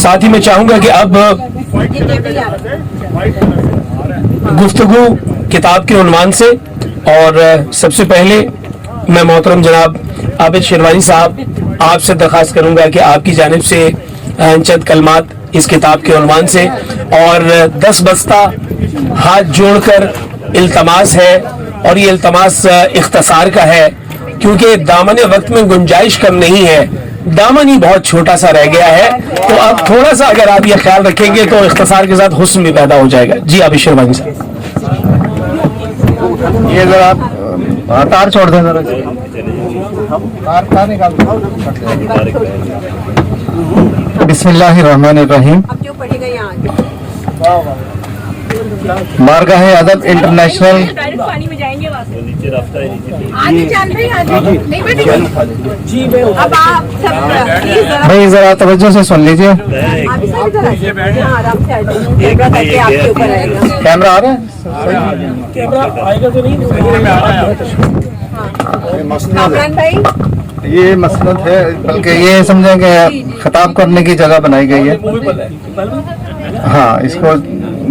साथ ही मैं चाहूँगा कि अब गुफ्तगू किताब के उन्वान से, और सबसे पहले मैं मोहतरम जनाब आबिद शेरवानी साहब आपसे दरख्वास्त करूँगा कि आपकी जानिब से चंद कलमात इस किताब के उन्वान से, और 10 बस्ता हाथ जोड़कर इल्तमास है, और ये इल्तमास इख्तसार का है क्योंकि दामन वक्त में गुंजाइश कम नहीं है, दामन ही बहुत छोटा सा रह गया है। तो आप थोड़ा सा अगर आप ये ख्याल रखेंगे तो इख्तसार के साथ हुस्न भी पैदा हो जाएगा। जी आबिद शेरवानी साहब, ये अगर आप तार छोड़ दें जरा, तार निकाल दो। बिस्मिल्लाहिर्रहमानिर्रहीम। बारगाह अदब इंटरनेशनल भाई जरा तवज्जो से सुन लीजिए। कैमरा आ रहा है? कैमरा आएगा तो नहीं? ये मसनद है, बल्कि ये समझें कि खिताब करने की जगह बनाई गई है। हाँ, इसको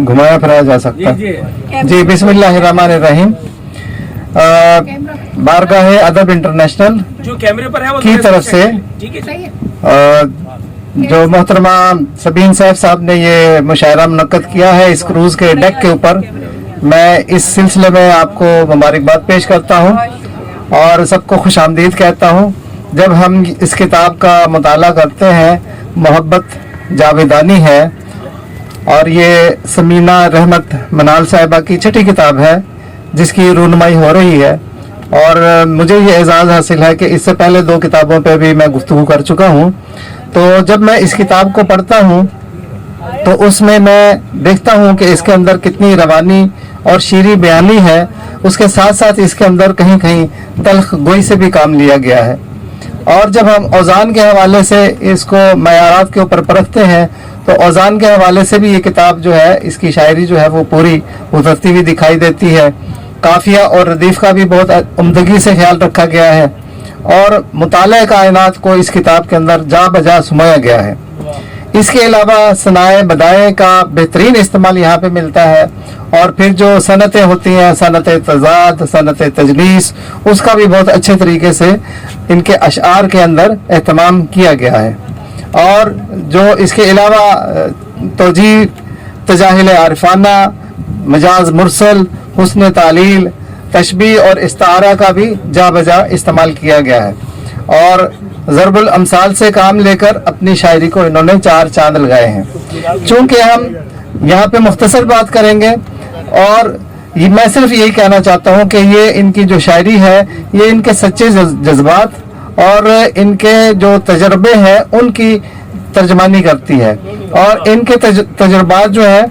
घुमाया फिराया जा सकता है। जी बिस्मिल्लाहिर्रहमानिर्रहीम। बारगाह अदब इंटरनेशनल जो कैमरे पर है वो की तरफ से जो मोहतरमा सबीन साहब ने ये मुशायरा मुनक्कद किया है इस क्रूज के डेक के ऊपर, मैं इस सिलसिले में आपको मुबारकबाद पेश करता हूँ और सबको खुशामदीद कहता हूँ। जब हम इस किताब का मुताला करते हैं, मोहब्बत जावेदानी है, और ये समीना रहमत मनाल साहिबा की छठी किताब है जिसकी रूनुमाई हो रही है, और मुझे ये एजाज़ हासिल है कि इससे पहले 2 किताबों पे भी मैं गुफ्तगू कर चुका हूँ। तो जब मैं इस किताब को पढ़ता हूँ तो उसमें मैं देखता हूँ कि इसके अंदर कितनी रवानी और शीरी बयानी है, उसके साथ साथ इसके अंदर कहीं कहीं तल्ख गोई से भी काम लिया गया है। और जब हम औज़ान के हवाले से इसको मयारात के ऊपर परखते हैं तो औज़ान के हवाले से भी ये किताब जो है, इसकी शायरी जो है वो पूरी उतरती हुई दिखाई देती है। काफिया और रदीफ का भी बहुत उम्दगी से ख्याल रखा गया है, और मुताले कायनात को इस किताब के अंदर जा बजा सुमाया गया है। इसके अलावा सनाए बदाए का बेहतरीन इस्तेमाल यहाँ पे मिलता है, और फिर जो सनतें होती हैं, सनत तजाद, सनत तजलीस, उसका भी बहुत अच्छे तरीके से इनके अशआर के अंदर एहतमाम किया गया है। और जो इसके अलावा तोजी तजाहिल आरिफाना, मजाज मुरसल, हुस्न तालील, तशबीह और इस्तारा का भी जा बजा इस्तेमाल किया गया है, और ज़रबुल अमसाल से काम लेकर अपनी शायरी को इन्होंने 4 चांद लगाए हैं। चूँकि हम यहाँ पे मुख्तसर बात करेंगे, और मैं सिर्फ यही कहना चाहता हूँ कि ये इनकी जो शायरी है ये इनके सच्चे जज्बात और इनके जो तजर्बे हैं उनकी तर्जमानी करती है। और इनके तजर्बात जो है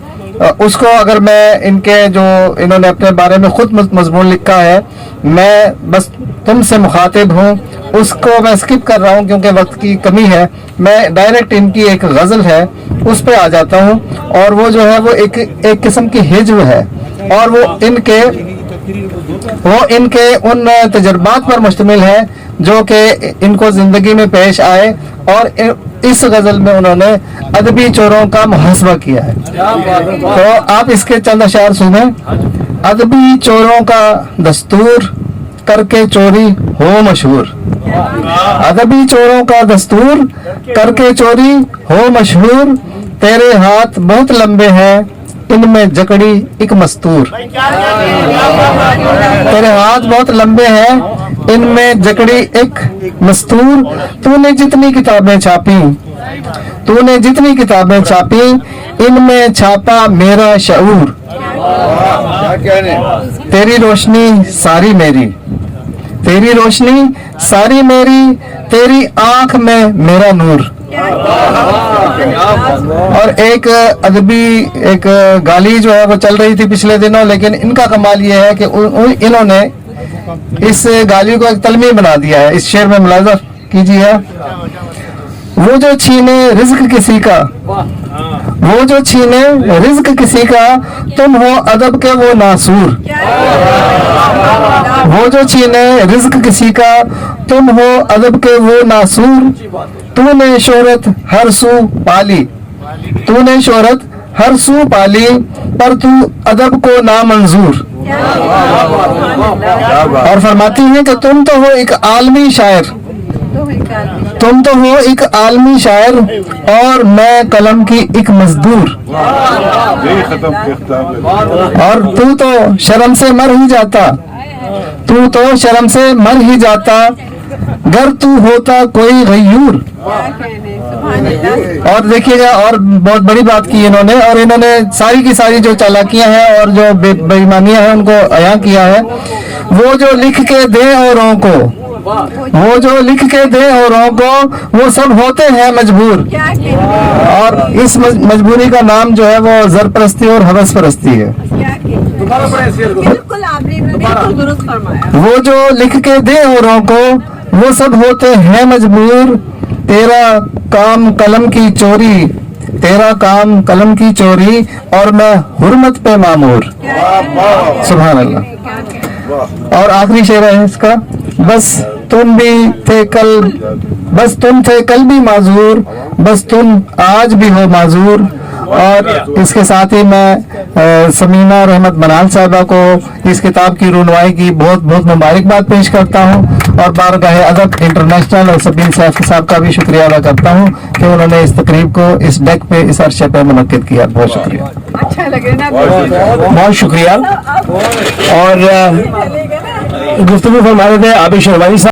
उसको अगर मैं इनके जो इन्होंने अपने बारे में खुद मजमून लिखा है, मैं बस तुमसे मुखातिब हूँ, उसको मैं स्किप कर रहा हूँ क्योंकि वक्त की कमी है। मैं डायरेक्ट इनकी एक गज़ल है उस पे आ जाता हूँ, और वो जो है वो एक किस्म की हिज्व है, और वो इनके उन तजर्बात पर मुश्तमिल है जो कि इनको ज़िंदगी में पेश आए, और इस गज़ल में उन्होंने अदबी चोरों का मुहासबा किया है। तो आप इसके चंद अशार सुने। अदबी चोरों का दस्तूर, करके चोरी हो मशहूर। अदबी चोरों का दस्तूर, करके चोरी हो मशहूर। तेरे हाथ बहुत लंबे हैं, इनमें जकड़ी एक मस्तूर। तेरे हाथ बहुत लंबे हैं, इनमें जकड़ी एक मस्तूर। तूने जितनी किताबें छापी, इनमें छापा मेरा शऊर। तेरी रोशनी सारी मेरी, तेरी आंख में मेरा नूर। और एक अदबी एक गाली जो है वो चल रही थी पिछले दिनों, लेकिन इनका कमाल ये है कि इन्होंने इस गाली को एक तलमी बना दिया है। इस शेर में मुलाजा कीजिए। वो जो छीने रिज़्क किसी का, तुम हो अदब के वो नासूर। वो जो छीने रिज़्क किसी का, तुम हो अदब के वो नासूर। तूने शोहरत हर सू पाली, तूने शोहरत हर सू पाली पर तू अदब को नामंजूर। और फरमाती हैं कि तुम तो हो एक आलमी शायर, तुम तो हो एक आलमी शायर और मैं कलम की एक मजदूर। और तू तो शर्म से मर ही जाता, तू तो शर्म से मर ही जाता गर तू होता कोई गयूर। और देखिएगा, और बहुत बड़ी बात की इन्होंने, और इन्होंने सारी की सारी जो चालाकियां हैं और जो बेईमानियां हैं उनको अया किया है। वो जो लिख के दे औरों को, वो जो लिख के दे औरों को वो सब होते हैं मजबूर। और इस मजबूरी का नाम जो है वो ज़रपरस्ती और हवस परस्ती है। बिल्कुल आपने बिल्कुल दुरुस्त फरमाया। वो जो लिख के दे औरों को वो सब होते हैं मजबूर। तेरा काम कलम की चोरी, तेरा काम कलम की चोरी और मैं हुर्मत पे मामूर। सुभान अल्लाह। और आखिरी शेर है इसका, बस तुम थे कल भी माजूर, बस तुम आज भी हो माजूर। और इसके साथ ही मैं समीना रहमत मनाल साहिबा को इस किताब की रुनवाई की बहुत बहुत मुबारकबाद पेश करता हूँ और बारगाह अदब इंटरनेशनल और सबीन सैफ साहब का भी शुक्रिया अदा करता हूँ कि उन्होंने इस तकरीब को इस डेक पे, इस अरशे पे मुनक्किद किया। बहुत शुक्रिया। अच्छा लगे ना, बहुत शुक्रिया। और गुफ्तगू फरमा रहे थे आबिद शेरवानी साहब।